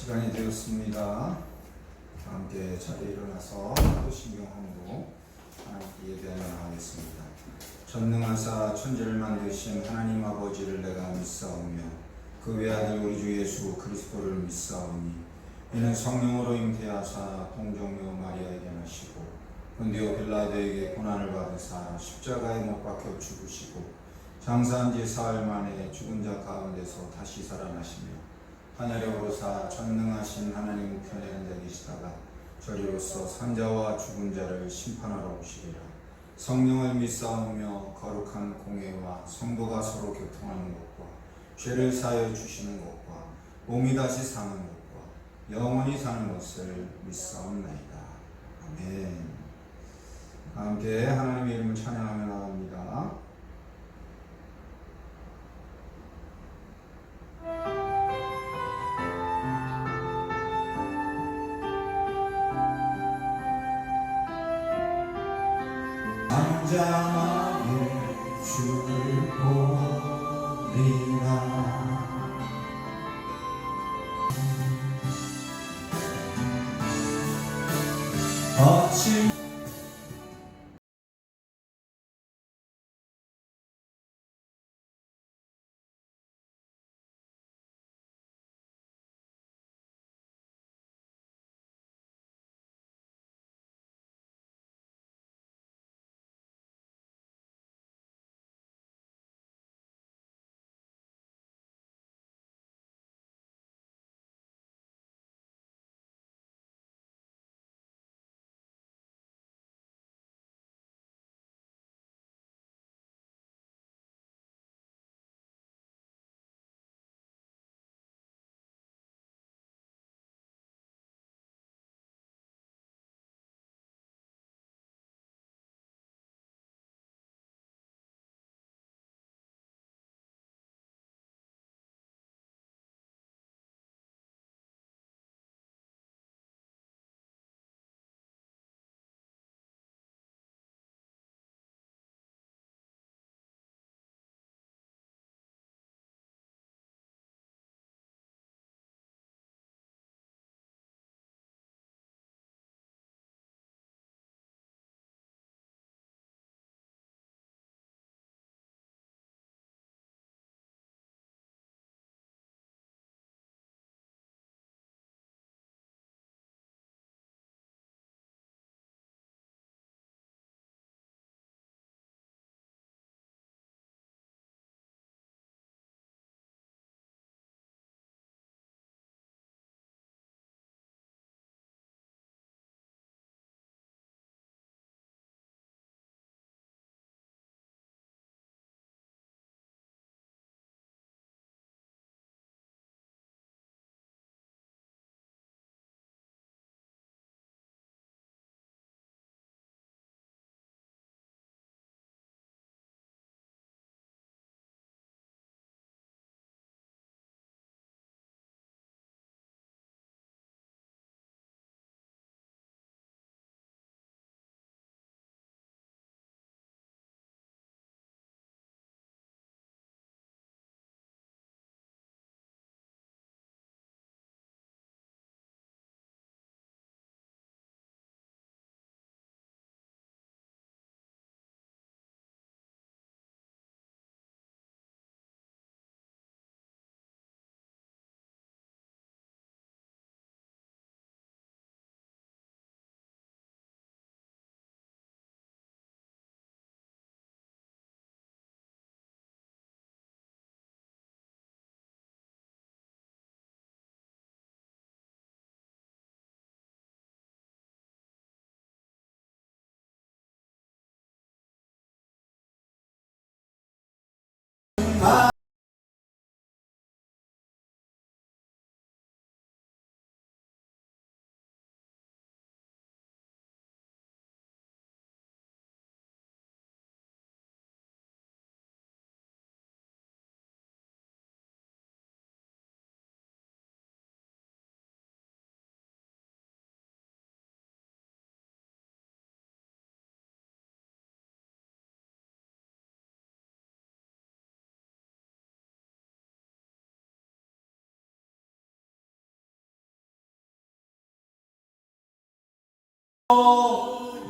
시간이 되었습니다. 함께 자리에 일어나서 사도신경함으로 하나님께 예배하며 나가겠습니다. 전능하사 천지를 만드신 하나님 아버지를 내가 믿사오며 그 외아들 우리 주 예수 그리스도를 믿사오니 이는 성령으로 잉태하사 동정녀 마리아에게 나시고 본디오 빌라도에게 고난을 받으사 십자가에 못 박혀 죽으시고 장사한 지 사흘 만에 죽은 자 가운데서 다시 살아나시며 하늘에 오르사 전능하신 하나님 우편에 앉아 계시다가 저리로서 산자와 죽은 자를 심판하러 오시리라. 성령을 믿사오며 거룩한 공회와 성도가 서로 교통하는 것과 죄를 사하여 주시는 것과 몸이 다시 사는 것과 영원히 사는 것을 믿사옵나이다. 아멘. 함께 하나님의 이름을 찬양하며 나갑니다. 잠잠하게 주를 보리라. 거친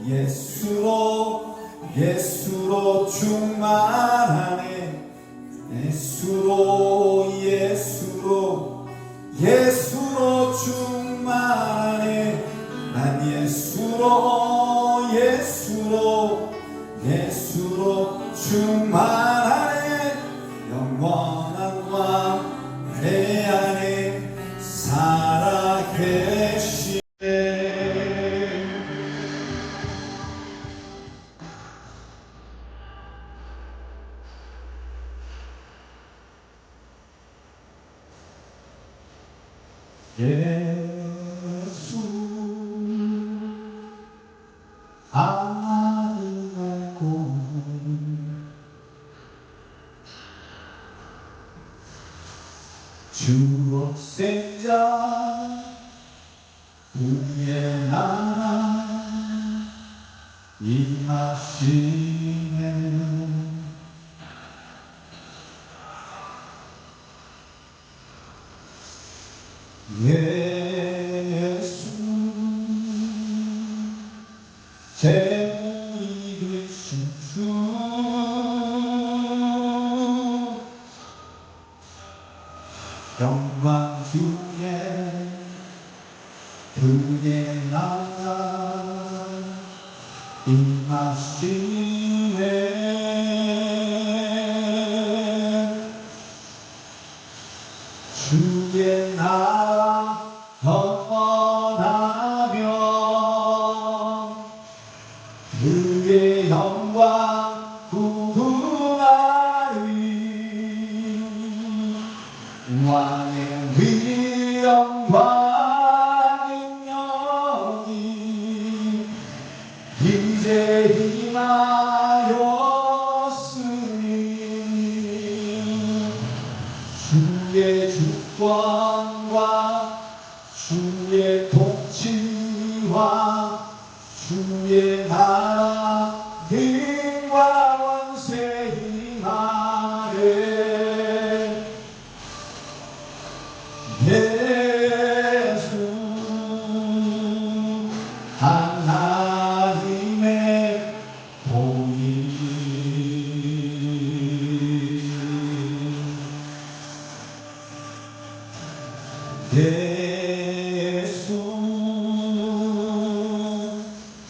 예수로 예수로 충만하네. 예수로 예수로 예수로 충만해. 난 예수로 예수로 예수로 충만하네. 영원한 왕 내 안에 살아계시네. 예수 알고 주옥생자 우리의 나라 임하시네. 예수 제물이 되신 주 영광 중에 그의 나라 임하시네. 주의 나라 영원하며 그의 영광 구하리. 왕의 위엄과 능력이 이제 임하였으니 주의 주권과 주의 통치와 주의 나라 힘과 원세 임하네. 예수 하나님의 공의. 예수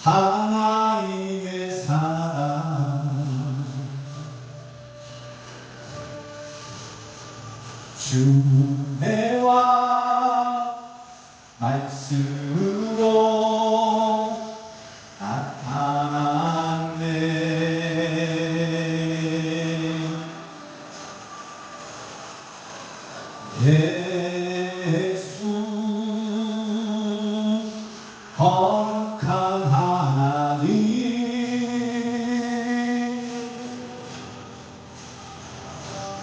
하나님의 사랑. 주 은혜와 말씀으로 나타났네. 예수 거룩한 하나님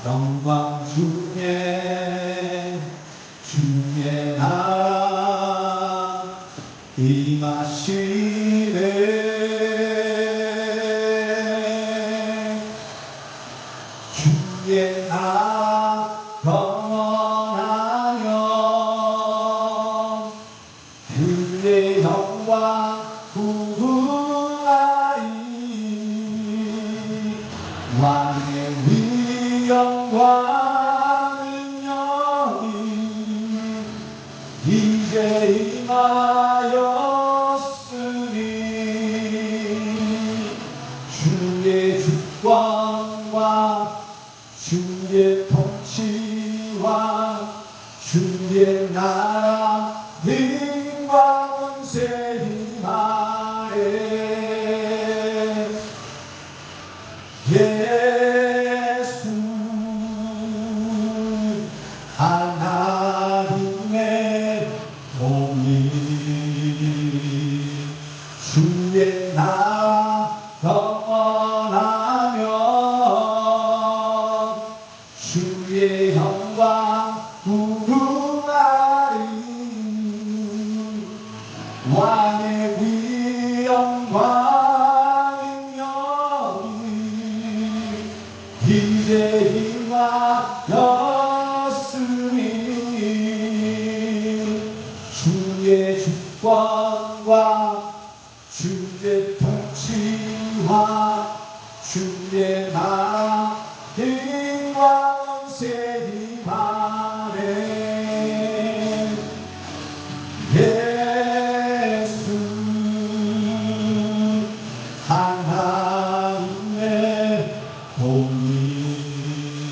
영광 중에 주의 나라 임하시네. 주의 나라 영원하며 그의 영광 구하리. 왕의 위엄과 능력이 이제 임하였으니 주의 주권과 주의 통치와 주의 나라 힘과 권세 임하네. 예수 하나님의 공의. 주의 나라 영원하며 주의 영광 구하리. 왕의 위엄과 능력이 이제 임하였으니 주의 주권과 주의 통치와 주의 나라 힘과 권세이 바래 예수 하나님의 복이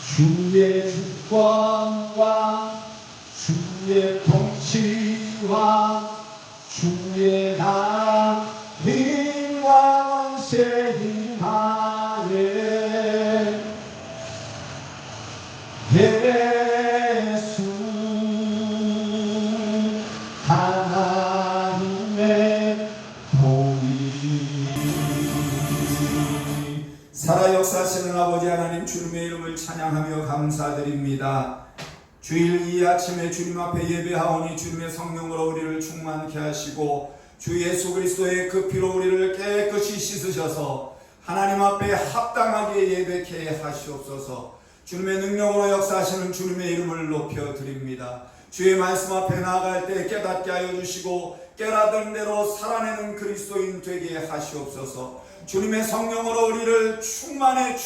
주의 주권과 주의 통치와 주의 나라 힘과 권세이 바래 예수 하나님의 복이 살아 역사하시는 아버지 하나님 주님의 이름을 찬양하며 감사드립니다. 주일 이 아침에 주님 앞에 예배하오니 주님의 성령으로 우리를 충만케 하시고 주 예수 그리스도의 그 피로 우리를 깨끗이 씻으셔서 하나님 앞에 합당하게 예배케 하시옵소서. 주님의 능력으로 역사하시는 주님의 이름을 높여드립니다. 주의 말씀 앞에 나아갈 때 깨닫게 하여 주시고 깨닫은 대로 살아내는 그리스도인 되게 하시옵소서. 주님의 성령으로 우리를 충만에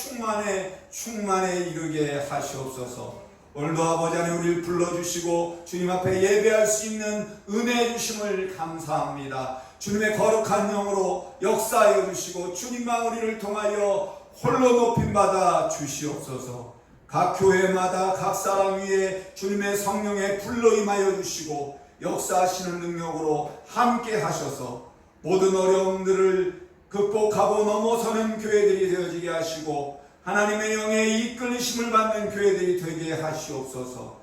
이르게 하시옵소서. 오늘도 아버지 하나님 우리를 불러주시고 주님 앞에 예배할 수 있는 은혜 주심을 감사합니다. 주님의 거룩한 영으로 역사하여 주시고 주님만 우리를 통하여 홀로 높임받아 주시옵소서. 각 교회마다 각 사람 위에 주님의 성령의 불로 임하여 주시고 역사하시는 능력으로 함께 하셔서 모든 어려움들을 극복하고 넘어서는 교회들이 되어지게 하시고 하나님의 영의 이끌리심을 받는 교회들이 되게 하시옵소서.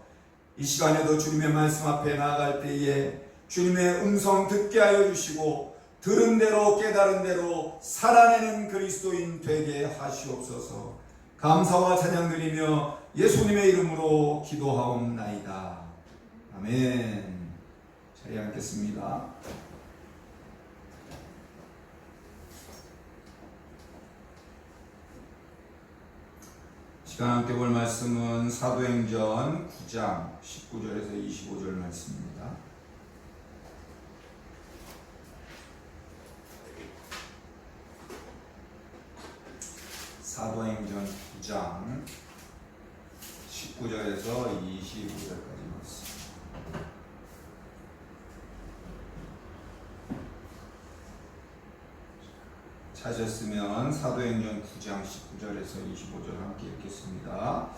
이 시간에도 주님의 말씀 앞에 나아갈 때에 주님의 음성 듣게 하여 주시고 들은 대로 깨달은 대로 살아내는 그리스도인 되게 하시옵소서. 감사와 찬양 드리며 예수님의 이름으로 기도하옵나이다. 아멘. 자리에 앉겠습니다. 시간 함께 볼 말씀은 사도행전 9장 19절에서 25절 말씀입니다. 사도행전 9장 19절에서 25절까지 말씀. 찾으셨으면 사도행전 9장 19절에서 25절 함께 읽겠습니다.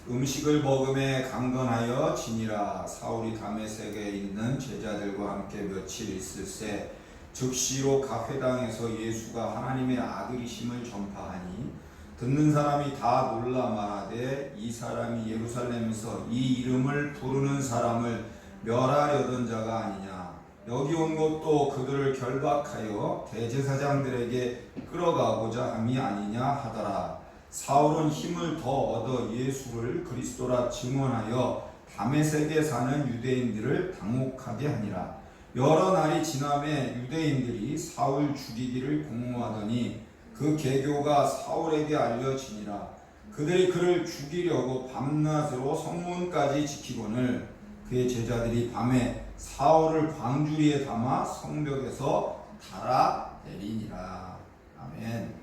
음식을 먹음에 강건하여 지니라. 사울이 다메섹에 있는 제자들과 함께 며칠 있을새 즉시로 각 회당에서 예수가 하나님의 아들이심을 전파하니 듣는 사람이 다 놀라 말하되 이 사람이 예루살렘에서 이 이름을 부르는 사람을 멸하려던 자가 아니냐. 여기 온 것도 그들을 결박하여 대제사장들에게 끌어가고자 함이 아니냐 하더라. 사울은 힘을 더 얻어 예수를 그리스도라 증언하여 다메섹에 사는 유대인들을 당혹하게 하니라. 여러 날이 지남에 유대인들이 사울 죽이기를 공모하더니 그 계교가 사울에게 알려지니라. 그들이 그를 죽이려고 밤낮으로 성문까지 지키거늘 그의 제자들이 밤에 사울을 광주리에 담아 성벽에서 달아내리니라. 아멘.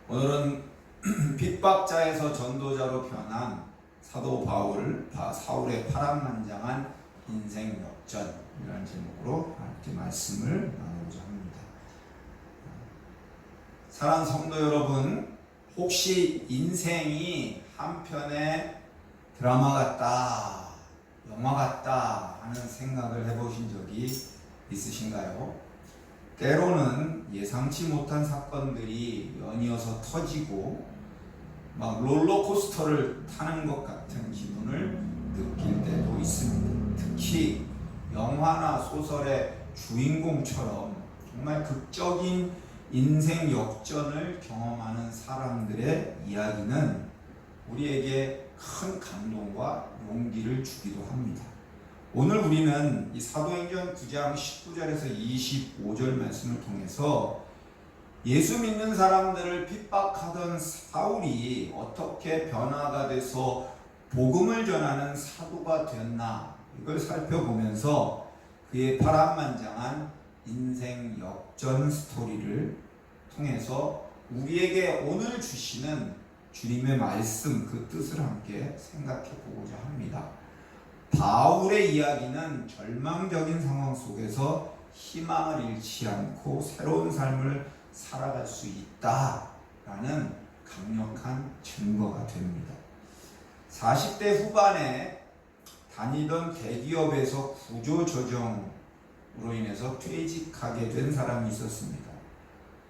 오늘은 핍박자에서 전도자로 변한 사도 바울, 사울의 파란만장한 인생 역전이라는 제목으로 함께 말씀을 나누고자 합니다. 사랑하는 성도 여러분, 혹시 인생이 한편의 드라마 같다, 영화 같다 하는 생각을 해보신 적이 있으신가요? 때로는 예상치 못한 사건들이 연이어서 터지고 막 롤러코스터를 타는 것 같은 기분을 느낄 때도 있습니다. 특히 영화나 소설의 주인공처럼 정말 극적인 인생 역전을 경험하는 사람들의 이야기는 우리에게 큰 감동과 용기를 주기도 합니다. 오늘 우리는 이 사도행전 9장 19절에서 25절 말씀을 통해서 예수 믿는 사람들을 핍박하던 사울이 어떻게 변화가 돼서 복음을 전하는 사도가 됐나 이걸 살펴보면서 그의 파란만장한 인생 역전 스토리를 통해서 우리에게 오늘 주시는 주님의 말씀, 그 뜻을 함께 생각해 보고자 합니다. 바울의 이야기는 절망적인 상황 속에서 희망을 잃지 않고 새로운 삶을 살아갈 수 있다라는 강력한 증거가 됩니다. 40대 후반에 다니던 대기업에서 구조조정으로 인해서 퇴직하게 된 사람이 있었습니다.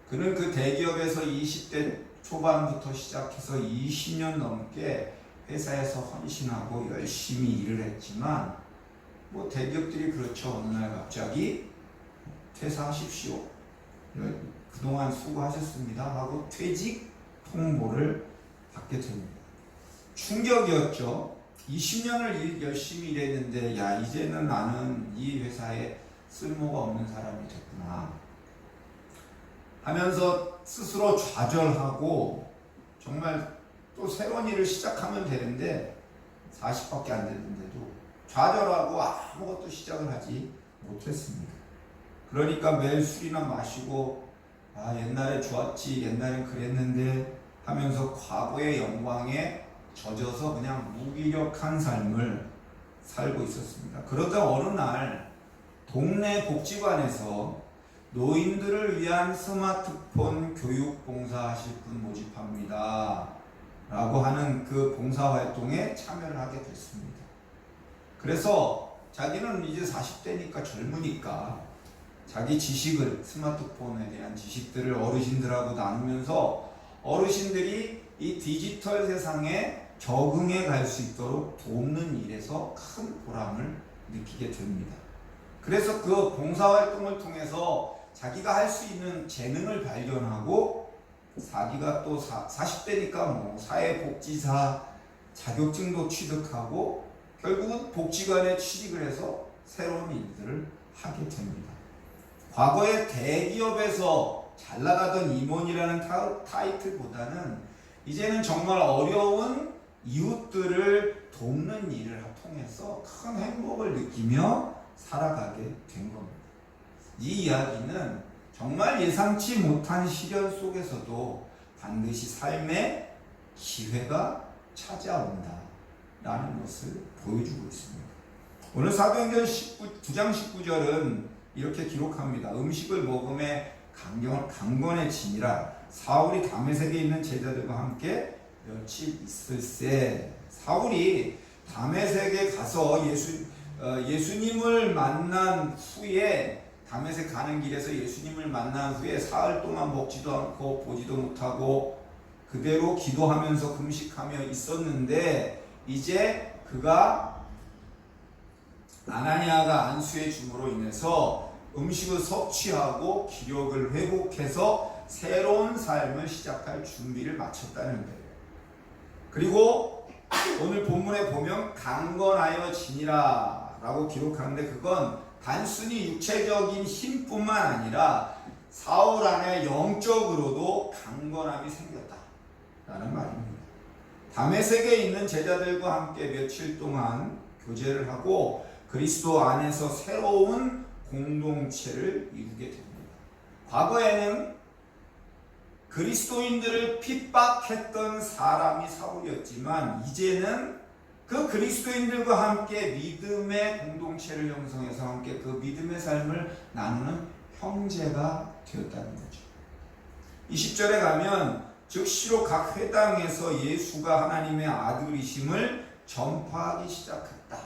그는 그 대기업에서 20대 초반부터 시작해서 20년 넘게 회사에서 헌신하고 열심히 일을 했지만 뭐 대기업들이 그렇죠. 어느 날 갑자기 퇴사하십시오. 그동안 수고하셨습니다 하고 퇴직 통보를 받게 됩니다. 충격이었죠. 20년을 열심히 일했는데 야 이제는 나는 이 회사에 쓸모가 없는 사람이 됐구나 하면서 스스로 좌절하고 정말 또 새로운 일을 시작하면 되는데 40밖에 안 됐는데도 좌절하고 아무것도 시작을 하지 못했습니다. 그러니까 매일 술이나 마시고 옛날에 좋았지 옛날엔 그랬는데 하면서 과거의 영광에 젖어서 그냥 무기력한 삶을 살고 있었습니다. 그러다 어느 날 동네 복지관에서 노인들을 위한 스마트폰 교육 봉사 하실 분 모집합니다 라고 하는 그 봉사활동에 참여를 하게 됐습니다. 그래서 자기는 이제 40대니까 젊으니까 자기 지식을 스마트폰에 대한 지식들을 어르신들하고 나누면서 어르신들이 이 디지털 세상에 적응해 갈 수 있도록 돕는 일에서 큰 보람을 느끼게 됩니다. 그래서 그 봉사활동을 통해서 자기가 할 수 있는 재능을 발견하고 자기가 또 40대니까 뭐 사회복지사 자격증도 취득하고 결국은 복지관에 취직을 해서 새로운 일들을 하게 됩니다. 과거에 대기업에서 잘 나가던 임원이라는 타이틀보다는 이제는 정말 어려운 이웃들을 돕는 일을 통해서 큰 행복을 느끼며 살아가게 된 겁니다. 이 이야기는 정말 예상치 못한 시련 속에서도 반드시 삶의 기회가 찾아온다 라는 것을 보여주고 있습니다. 오늘 사도행전 9장 19절은 이렇게 기록합니다. 음식을 먹음에 강건해지니라. 사울이 다메섹에 있는 제자들과 함께 며칠 있을새. 사울이 다메섹에 가서 예수님을 만난 후에 다메섹 가는 길에서 예수님을 만난 후에 사흘 동안 먹지도 않고 보지도 못하고 그대로 기도하면서 금식하며 있었는데 이제 그가 아나니아가 안수해 줌으로 인해서 음식을 섭취하고 기력을 회복해서 새로운 삶을 시작할 준비를 마쳤다는 거예요. 그리고 오늘 본문에 보면 강건하여 지니라 라고 기록하는데 그건 단순히 육체적인 힘뿐만 아니라 사울 안에 영적으로도 강건함이 생겼다 라는 말입니다. 다메섹에 있는 제자들과 함께 며칠 동안 교제를 하고 그리스도 안에서 새로운 공동체를 이루게 됩니다. 과거에는 그리스도인들을 핍박했던 사람이 사울이었지만 이제는 그 그리스도인들과 함께 믿음의 공동체를 형성해서 함께 그 믿음의 삶을 나누는 형제가 되었다는 거죠. 20절에 가면 즉시로 각 회당에서 예수가 하나님의 아들이심을 전파하기 시작했다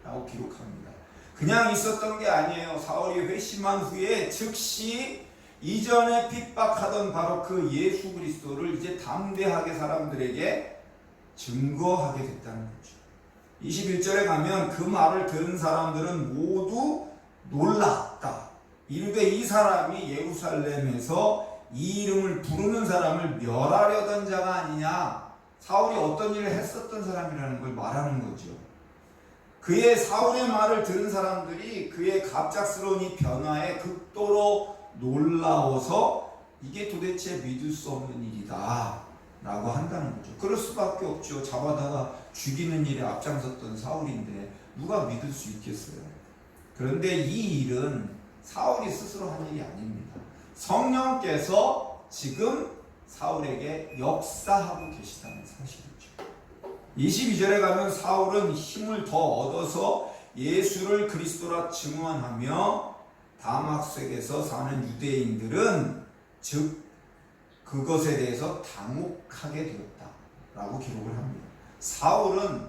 라고 기록합니다. 그냥 있었던 게 아니에요. 사울이 회심한 후에 즉시 이전에 핍박하던 바로 그 예수 그리스도를 이제 담대하게 사람들에게 증거하게 됐다는 거죠. 21절에 가면 그 말을 들은 사람들은 모두 놀랐다. 이르되 이 사람이 예루살렘에서 이 이름을 부르는 사람을 멸하려던 자가 아니냐. 사울이 어떤 일을 했었던 사람이라는 걸 말하는 거죠. 그의 사울의 말을 들은 사람들이 그의 갑작스러운 이 변화에 극도로 놀라워서 이게 도대체 믿을 수 없는 일이다 라고 한다는 거죠. 그럴 수밖에 없죠. 잡아다가 죽이는 일에 앞장섰던 사울인데 누가 믿을 수 있겠어요. 그런데 이 일은 사울이 스스로 한 일이 아닙니다. 성령께서 지금 사울에게 역사하고 계시다는 사실이죠. 22절에 가면 사울은 힘을 더 얻어서 예수를 그리스도라 증언하며 다마스에서 사는 유대인들은 즉 그것에 대해서 당혹하게 되었다라고 기록을 합니다. 사울은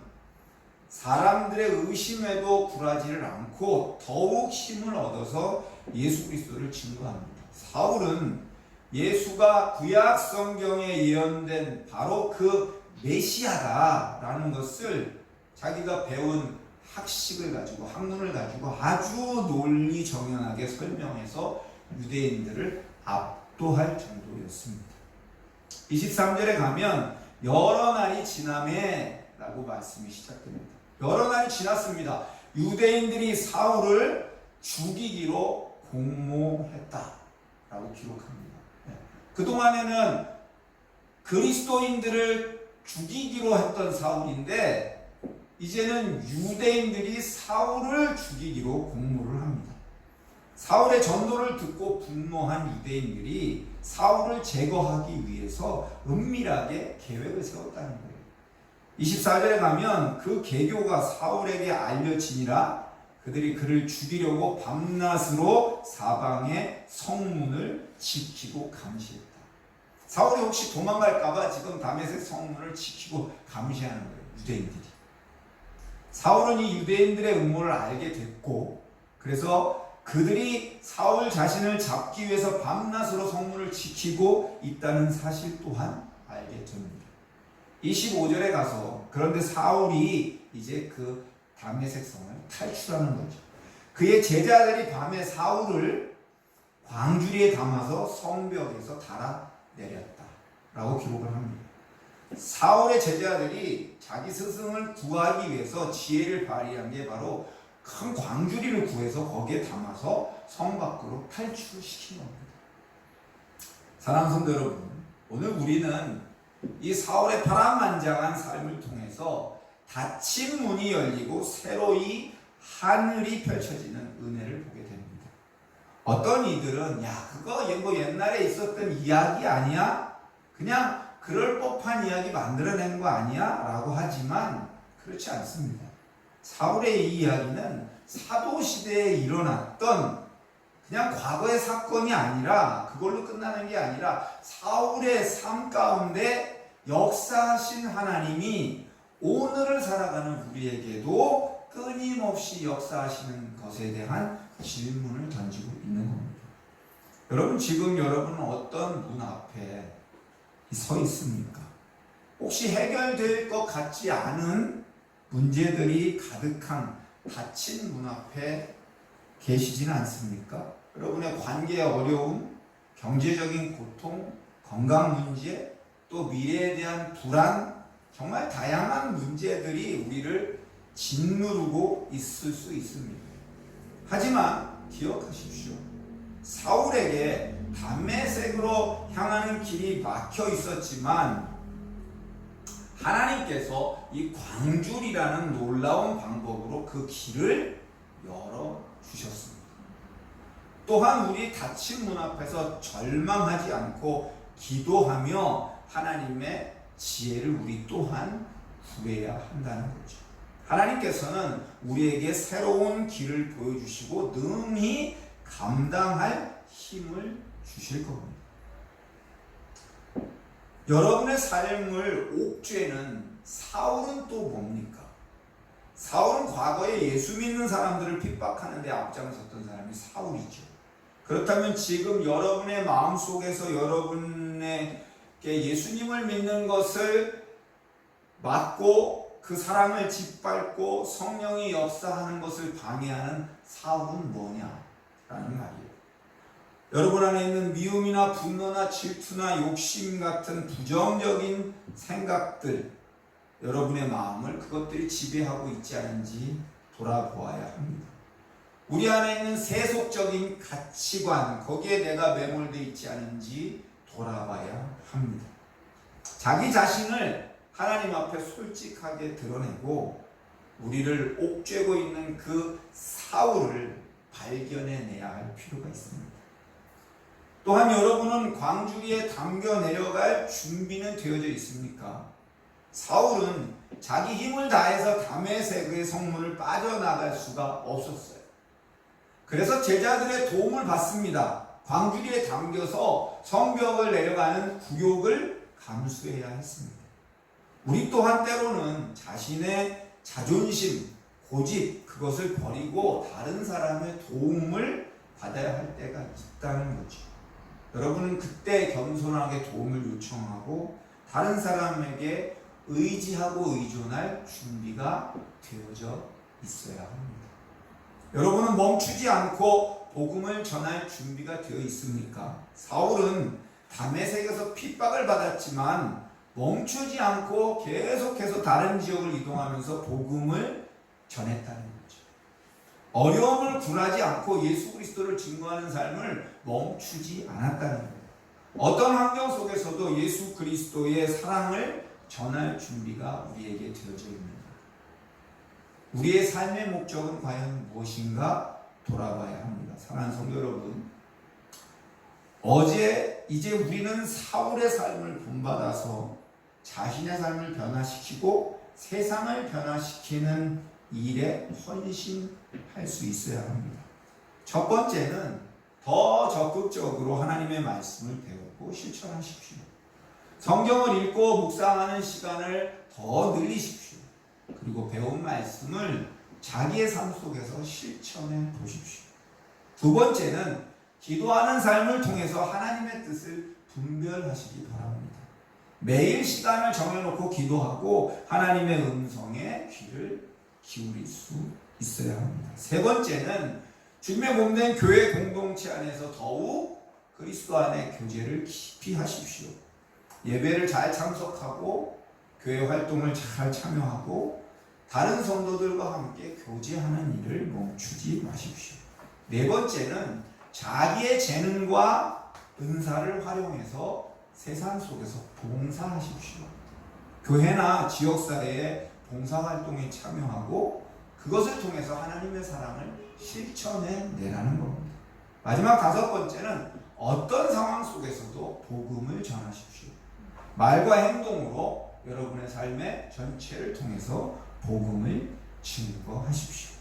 사람들의 의심에도 굴하지를 않고 더욱 힘을 얻어서 예수 그리스도를 증거합니다. 사울은 예수가 구약 성경에 예언된 바로 그 메시아다라는 것을 자기가 배운 학식을 가지고 학문을 가지고 아주 논리정연하게 설명해서 유대인들을 압도할 정도였습니다. 23절에 가면 여러 날이 지나매 라고 말씀이 시작됩니다. 여러 날이 지났습니다. 유대인들이 사울을 죽이기로 공모했다 라고 기록합니다. 그동안에는 그리스도인들을 죽이기로 했던 사울인데 이제는 유대인들이 사울을 죽이기로 공모를 합니다. 사울의 전도를 듣고 분노한 유대인들이 사울을 제거하기 위해서 은밀하게 계획을 세웠다는 거예요. 24절에 가면 그 계교가 사울에게 알려지니라 그들이 그를 죽이려고 밤낮으로 사방의 성문을 지키고 감시했다. 사울이 혹시 도망갈까봐 지금 다메섹 성문을 지키고 감시하는 거예요. 유대인들이. 사울은 이 유대인들의 음모를 알게 됐고 그래서 그들이 사울 자신을 잡기 위해서 밤낮으로 성문을 지키고 있다는 사실 또한 알게 됩니다. 25절에 가서 그런데 사울이 이제 그 다메섹 성을 탈출하는 거죠. 그의 제자들이 밤에 사울을 광주리에 담아서 성벽에서 달아내렸다 라고 기록을 합니다. 사울의 제자들이 자기 스승을 구하기 위해서 지혜를 발휘한 게 바로 큰 광주리를 구해서 거기에 담아서 성 밖으로 탈출시킨 겁니다. 사랑하는 성도 여러분, 오늘 우리는 이 사울의 파란만장한 삶을 통해서 닫힌 문이 열리고 새로이 하늘이 펼쳐지는 은혜를 보게 됩니다. 어떤 이들은 야 그거 뭐 옛날에 있었던 이야기 아니야? 그냥 그럴 법한 이야기 만들어낸 거 아니야? 라고 하지만 그렇지 않습니다. 사울의 이 이야기는 사도시대에 일어났던 그냥 과거의 사건이 아니라 그걸로 끝나는 게 아니라 사울의 삶 가운데 역사하신 하나님이 오늘을 살아가는 우리에게도 끊임없이 역사하시는 것에 대한 질문을 던지고 있는 겁니다. 여러분 지금 여러분은 어떤 문 앞에 서 있습니까? 혹시 해결될 것 같지 않은 문제들이 가득한 닫힌 문 앞에 계시지는 않습니까? 여러분의 관계의 어려움, 경제적인 고통, 건강 문제, 또 미래에 대한 불안, 정말 다양한 문제들이 우리를 짓누르고 있을 수 있습니다. 하지만 기억하십시오. 사울에게 다메섹으로 향하는 길이 막혀 있었지만 하나님께서 이 광줄이라는 놀라운 방법으로 그 길을 열어주셨습니다. 또한 우리 닫힌 문 앞에서 절망하지 않고 기도하며 하나님의 지혜를 우리 또한 구해야 한다는 거죠. 하나님께서는 우리에게 새로운 길을 보여주시고 능히 감당할 힘을 주실 겁니다. 여러분의 삶을 옥죄는 사울은 또 뭡니까? 사울은 과거에 예수 믿는 사람들을 핍박하는 데 앞장섰던 사람이 사울이죠. 그렇다면 지금 여러분의 마음속에서 여러분에게 예수님을 믿는 것을 막고 그 사랑을 짓밟고 성령이 역사하는 것을 방해하는 사울은 뭐냐라는 말이에요. 여러분 안에 있는 미움이나 분노나 질투나 욕심 같은 부정적인 생각들, 여러분의 마음을 그것들이 지배하고 있지 않은지 돌아보아야 합니다. 우리 안에 있는 세속적인 가치관, 거기에 내가 매몰되어 있지 않은지 돌아봐야 합니다. 자기 자신을 하나님 앞에 솔직하게 드러내고 우리를 옥죄고 있는 그 사울을 발견해내야 할 필요가 있습니다. 또한 여러분은 광주리에 담겨 내려갈 준비는 되어져 있습니까? 사울은 자기 힘을 다해서 다메섹의 성문을 빠져나갈 수가 없었어요. 그래서 제자들의 도움을 받습니다. 광주리에 담겨서 성벽을 내려가는 굴욕을 감수해야 했습니다. 우리 또한 때로는 자신의 자존심, 고집, 그것을 버리고 다른 사람의 도움을 받아야 할 때가 있다는 거죠. 여러분은 그때 겸손하게 도움을 요청하고 다른 사람에게 의지하고 의존할 준비가 되어져 있어야 합니다. 여러분은 멈추지 않고 복음을 전할 준비가 되어 있습니까? 사울은 다메섹에서 핍박을 받았지만 멈추지 않고 계속해서 다른 지역을 이동하면서 복음을 전했다는 거죠. 어려움을 굴하지 않고 예수 그리스도를 증거하는 삶을 멈추지 않았다는 거예요. 어떤 환경 속에서도 예수 그리스도의 사랑을 전할 준비가 우리에게 되어져 있는가? 우리의 삶의 목적은 과연 무엇인가 돌아봐야 합니다. 사랑하는 성도 여러분, 이제 우리는 사울의 삶을 본받아서 자신의 삶을 변화시키고 세상을 변화시키는 일에 헌신할 수 있어야 합니다. 첫 번째는 더 적극적으로 하나님의 말씀을 배우고 실천하십시오. 성경을 읽고 묵상하는 시간을 더 늘리십시오. 그리고 배운 말씀을 자기의 삶 속에서 실천해 보십시오. 두 번째는 기도하는 삶을 통해서 하나님의 뜻을 분별하시기 바랍니다. 매일 시간을 정해놓고 기도하고 하나님의 음성에 귀를 기울일 수 있어야 합니다. 세 번째는 주님의 몸된 교회 공동체 안에서 더욱 그리스도 안의 교제를 깊이 하십시오. 예배를 잘 참석하고 교회 활동을 잘 참여하고 다른 성도들과 함께 교제하는 일을 멈추지 마십시오. 네 번째는 자기의 재능과 은사를 활용해서 세상 속에서 봉사하십시오. 교회나 지역사회의 봉사활동에 참여하고 그것을 통해서 하나님의 사랑을 실천해 내라는 겁니다. 마지막 다섯 번째는 어떤 상황 속에서도 복음을 전하십시오. 말과 행동으로 여러분의 삶의 전체를 통해서 복음을 증거하십시오.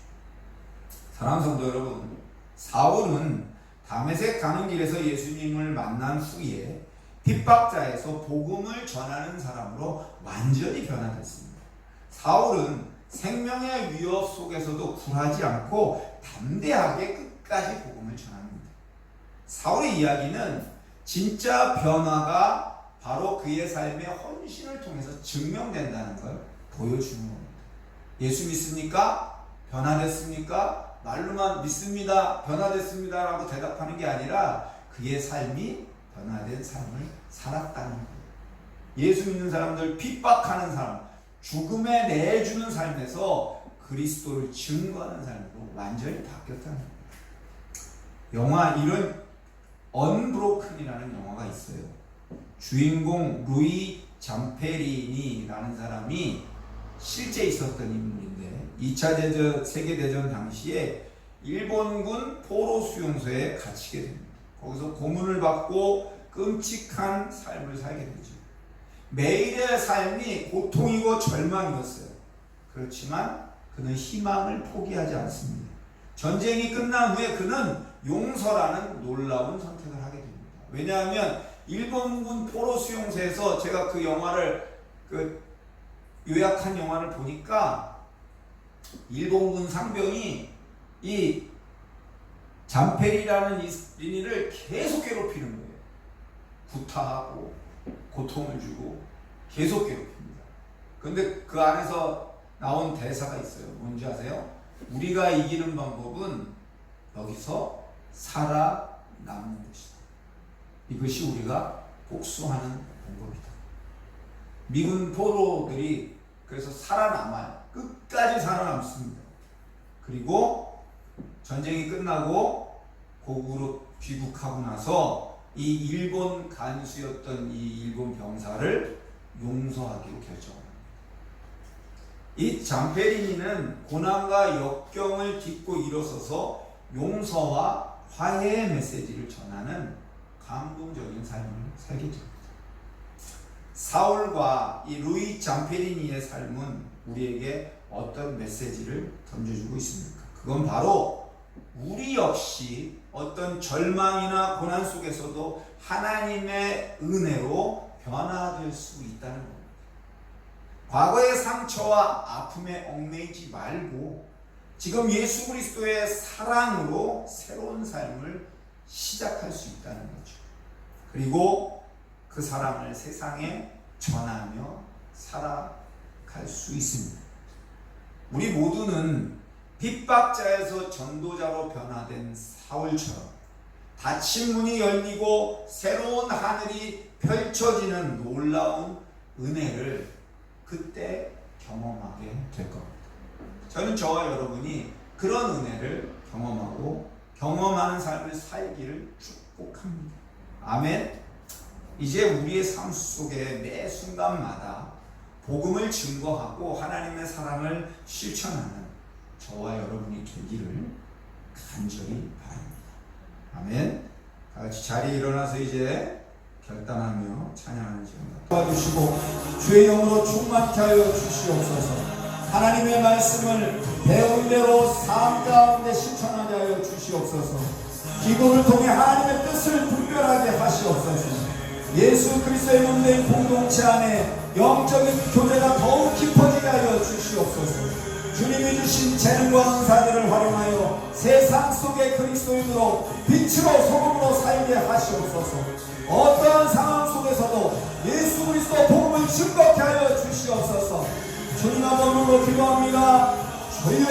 사랑하는 성도 여러분, 사울은 다메섹 가는 길에서 예수님을 만난 후에 핍박자에서 복음을 전하는 사람으로 완전히 변화됐습니다. 사울은 생명의 위협 속에서도 굴하지 않고 담대하게 끝까지 복음을 전합니다. 사울의 이야기는 진짜 변화가 바로 그의 삶의 헌신을 통해서 증명된다는 걸 보여주는 겁니다. 예수 믿습니까? 변화됐습니까? 말로만 믿습니다, 변화됐습니다 라고 대답하는 게 아니라 그의 삶이 변화된 삶을 살았다는 거예요. 예수 믿는 사람들, 핍박하는 사람, 죽음에 내주는 삶에서 그리스도를 증거하는 삶으로 완전히 바뀌었다는 거예요. 영화 이런 언브로큰이라는 영화가 있어요. 주인공 루이 잠페리니라는 사람이 실제 있었던 인물인데 2차 세계대전 당시에 일본군 포로 수용소에 갇히게 됩니다. 거기서 고문을 받고 끔찍한 삶을 살게 되죠. 매일의 삶이 고통이고 절망이었어요. 그렇지만 그는 희망을 포기하지 않습니다. 전쟁이 끝난 후에 그는 용서라는 놀라운 선택을 하게 됩니다. 왜냐하면 일본군 포로 수용소에서 제가 그 영화를 요약한 영화를 보니까 일본군 상병이 이 잠페리라는 인이를 계속 괴롭히는 거예요. 구타하고 고통을 주고 계속 괴롭힙니다. 그런데 그 안에서 나온 대사가 있어요. 뭔지 아세요? 우리가 이기는 방법은 여기서 살아남는 것이다. 이것이 우리가 복수하는 방법이다. 미군 포로들이 그래서 살아남아요. 끝까지 살아남습니다. 그리고 전쟁이 끝나고 고국으로 귀국하고 나서 이 일본 간수였던 이 일본 병사를 용서하기로 결정합니다. 이 잠페리니는 고난과 역경을 딛고 일어서서 용서와 화해의 메시지를 전하는 감동적인 삶을 살게 됩니다. 사울과 이 루이 잠페리니의 삶은 우리에게 어떤 메시지를 던져주고 있습니까? 그건 바로 우리 역시 어떤 절망이나 고난 속에서도 하나님의 은혜로 변화될 수 있다는 겁니다. 과거의 상처와 아픔에 얽매이지 말고 지금 예수 그리스도의 사랑으로 새로운 삶을 시작할 수 있다는 거죠. 그리고 그 사랑을 세상에 전하며 살아갈 수 있습니다. 우리 모두는 핍박자에서 전도자로 변화된 사울처럼 닫힌 문이 열리고 새로운 하늘이 펼쳐지는 놀라운 은혜를 그때 경험하게 될 겁니다. 저는 저와 여러분이 그런 은혜를 경험하고 경험하는 삶을 살기를 축복합니다. 아멘. 이제 우리의 삶 속에 매 순간마다 복음을 증거하고 하나님의 사랑을 실천하는 저와 여러분이 되기를 간절히 바랍니다. 아멘. 다 같이 자리에 일어나서 이제 결단하며 찬양하는 시간 도와주시고 주의 영으로 충만케 하여 주시옵소서. 하나님의 말씀을 배운 대로 삶 가운데 실천하게 하여 주시옵소서. 기도를 통해 하나님의 뜻을 분별하게 하시옵소서. 예수 그리스도의 몸된 공동체 안에 영적인 교제가 더욱 깊어지게 하여 주시옵소서. 주님이 주신 재능과 은사들을 활용하여 세상 속의 그리스도인으로 빛으로 소금으로 살게 하시옵소서. 어떠한 상황 속에서도 예수 그리스도 복음을 증거케 하여 주시옵소서. 주님 앞으로 기도합니다. 주여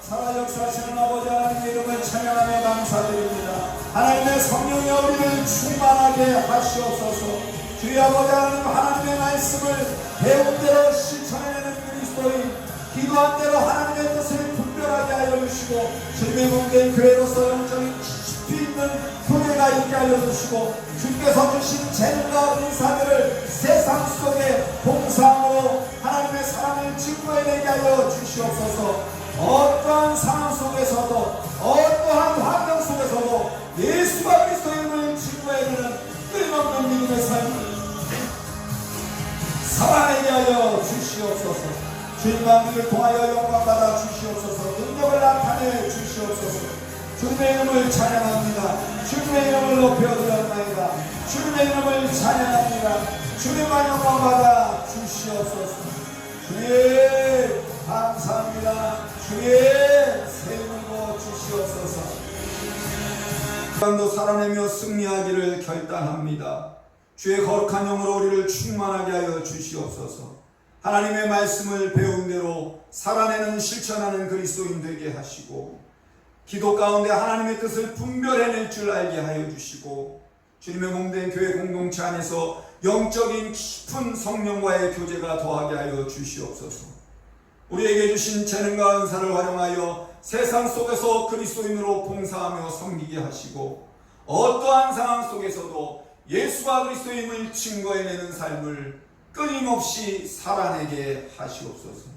살아 역사하시는 아버지 하나님의 이름을 찬양하며 감사드립니다. 하나님의 성령이 우리를 충만하게 하시옵소서. 주의 아버지 하나님의 말씀을 배운 대로 실천해내는 그리스도인, 기도한 대로 하나님의 뜻을 분별하게 하여 주시고 주님의 몸된 교회로서 영적인 깊이 있는 교회가 있게 알려 주시고 주께서 주신 재능과 은사들을 세상 속에 봉사함으로 하나님의 사랑을 증거해내게 하여 주시옵소서. 어떠한 상황 속에서도 어떠한 환경 속에서도 예수가 그리스도임을 증거해내는 끊임없는 믿음의 삶을 살아내게 하여 주시옵소서. 주님과 우리를 통하여 영광받아 주시옵소서. 능력을 나타내 주시옵소서. 주님의 이름을 찬양합니다. 주님의 이름을 높여드렸나이다. 주님의 이름을 찬양합니다. 주님만 영광받아 주시옵소서. 주님 감사합니다. 주의 세움을 주시옵소서. 도 살아내며 승리하기를 결단합니다. 주의 거룩한 영으로 우리를 충만하게 하여 주시옵소서. 하나님의 말씀을 배운 대로 살아내는 실천하는 그리스도인 되게 하시고 기도 가운데 하나님의 뜻을 분별해낼 줄 알게 하여 주시고 주님의 몸된 교회 공동체 안에서 영적인 깊은 성령과의 교제가 더하게 하여 주시옵소서. 우리에게 주신 재능과 은사를 활용하여 세상 속에서 그리스도인으로 봉사하며 섬기게 하시고 어떠한 상황 속에서도 예수가 그리스도임을 증거해내는 삶을 끊임없이 살아내게 하시옵소서.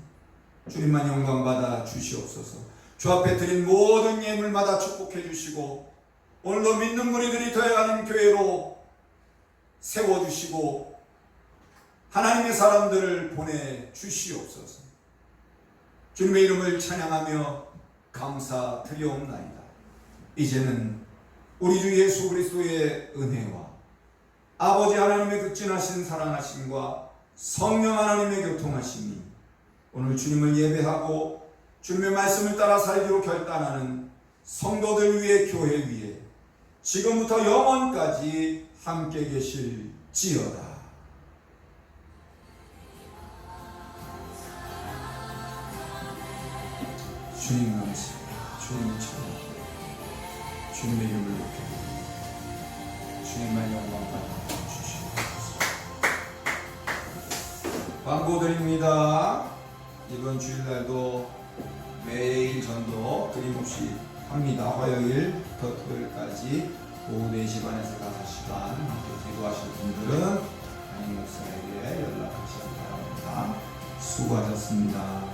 주님만 영광받아 주시옵소서. 주 앞에 드린 모든 예물마다 축복해 주시고 오늘도 믿는 무리들이 되어가는 교회로 세워주시고 하나님의 사람들을 보내주시옵소서. 주님의 이름을 찬양하며 감사드리옵나이다. 이제는 우리 주 예수 그리스도의 은혜와 아버지 하나님의 극진하신 사랑하심과 성령 하나님의 교통하심이 오늘 주님을 예배하고 주님의 말씀을 따라 살기로 결단하는 성도들 위해 교회 위에 지금부터 영원까지 함께 계실지어다. 주님 감사, 주님 찬양, 주님의 이름을 높여 주님만 영광 받아 주시옵소서. 광고 드립니다. 이번 주일날도 매일 전도 끊임없이 합니다. 화요일부터 토요일까지 오후 4시 반에서 5시간 함께 기도하실 분들은 담임 목사에게 연락하시기 바랍니다. 수고하셨습니다.